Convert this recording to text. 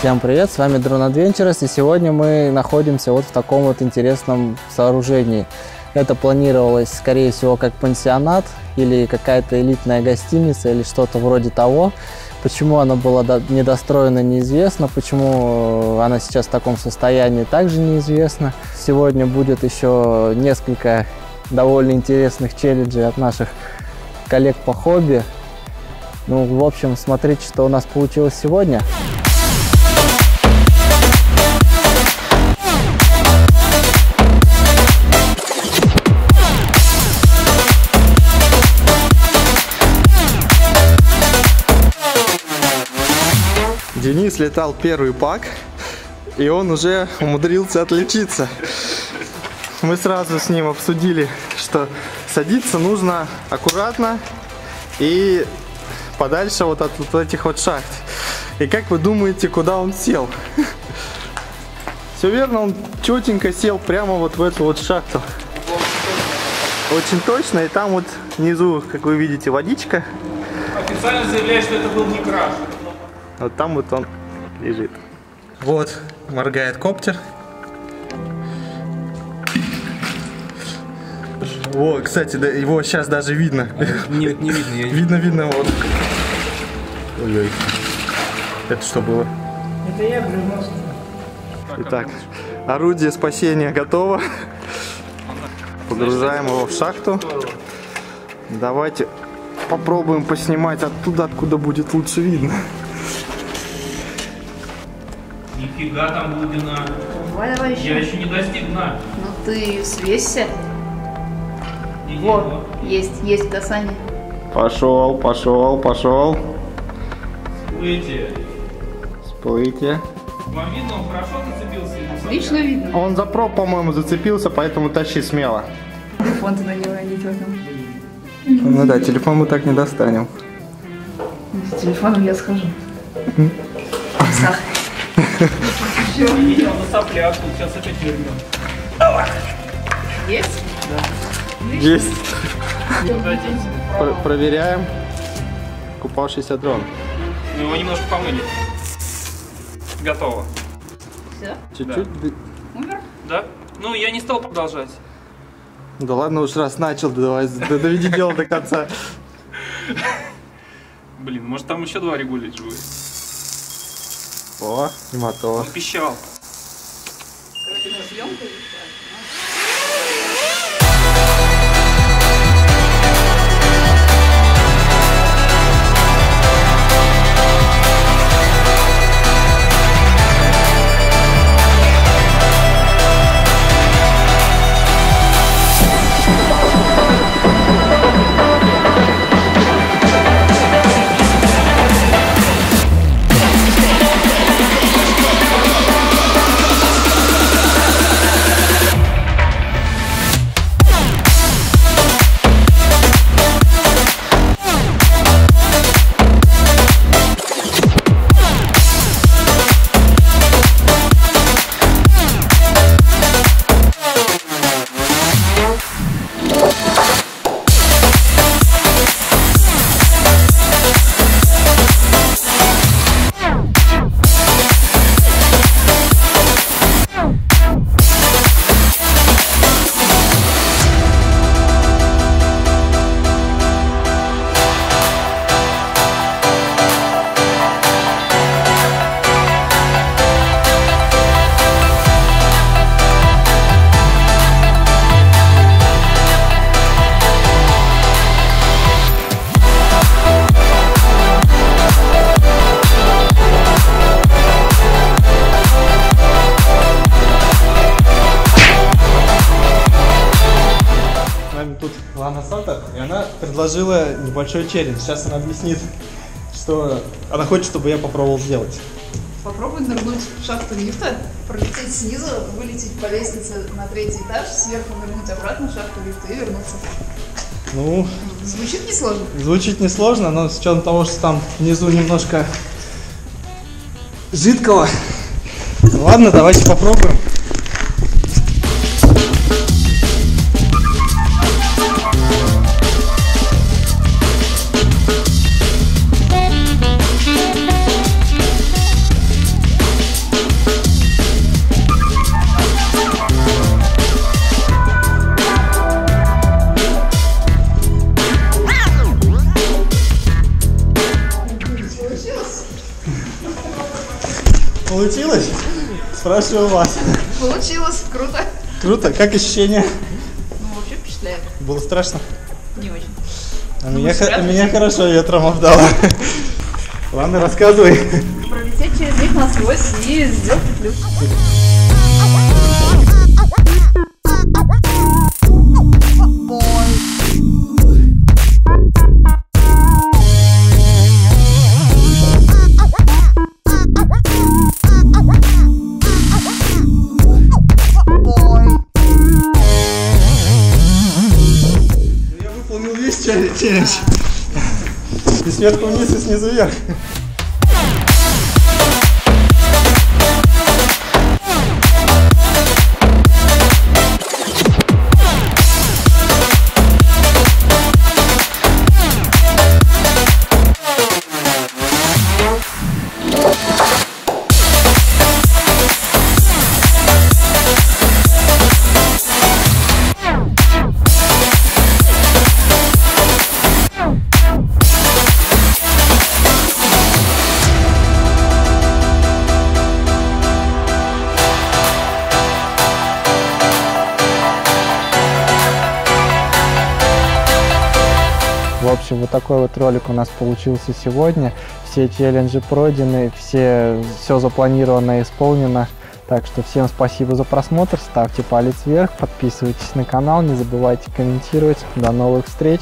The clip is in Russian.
Всем привет, с вами Drone Adventures, и сегодня мы находимся вот в таком вот интересном сооружении. Это планировалось, скорее всего, как пансионат или какая-то элитная гостиница или что-то вроде того. Почему она была недостроена, неизвестно. Почему она сейчас в таком состоянии, также неизвестно. Сегодня будет еще несколько довольно интересных челленджей от наших коллег по хобби. Ну, в общем, смотрите, что у нас получилось сегодня. Денис летал первый пак, и он уже умудрился отличиться. Мы сразу с ним обсудили, что садиться нужно аккуратно и подальше вот от этих вот шахт. И как вы думаете, куда он сел? Все верно, он четенько сел прямо вот в эту вот шахту. Очень точно, и там вот внизу, как вы видите, водичка. Официально заявляет, что это был не краш. Вот там вот он лежит. Вот, моргает коптер. О, кстати, да, его сейчас даже видно. Не видно. Видно, вот. Ой-ой. Это что было? Это я бревно. Итак, орудие спасения готово. Погружаем его в шахту. Давайте попробуем поснимать оттуда, откуда будет лучше видно. Нифига там глубина. Давай еще. Я еще не достиг дна. Ну ты свесься. Вот. Есть касание. Пошел. Выйти. Всплытие. Вам видно, он хорошо зацепился? Отлично видно. Он за проб, по-моему, зацепился, поэтому тащи смело. Телефон туда не уронить в этом. Ну да, телефон мы так не достанем. С телефоном я схожу. Я видел на соплях, тут сейчас опять вернем. Есть? Да. Есть. Дадите. Проверяем. Купавшийся дрон. Мы его немножко помыли. Готово. Все? Чуть-чуть. Умер? Да? Ну, я не стал продолжать. Да ладно уж, раз начал, давай, доведи дело до конца. Блин, может там еще два регулить живые. О, и мотор. Он пищал. Тут Лана Сата, и она предложила небольшой челлендж. Сейчас она объяснит, что она хочет, чтобы я попробовал сделать. Попробуй нырнуть в шахту лифта, пролететь снизу, вылететь по лестнице на 3-й этаж, сверху нырнуть обратно в шахту лифта и вернуться. Ну, Звучит несложно? звучит несложно, но с учетом того, что там внизу немножко жидкого. Ладно, давайте попробуем. Получилось? Спрашиваю вас. Получилось, круто. Круто, как ощущения? Ну, вообще впечатляет. Было страшно? Не очень. Меня хорошо ветром обдало. Ладно, рассказывай. Пролететь через них насквозь и сделать петлю. Я выполнил весь челлендж. И сверху вниз, и снизу вверх. В общем, вот такой вот ролик у нас получился сегодня. Все челленджи пройдены, все запланировано и исполнено. Так что всем спасибо за просмотр, ставьте палец вверх, подписывайтесь на канал, не забывайте комментировать. До новых встреч!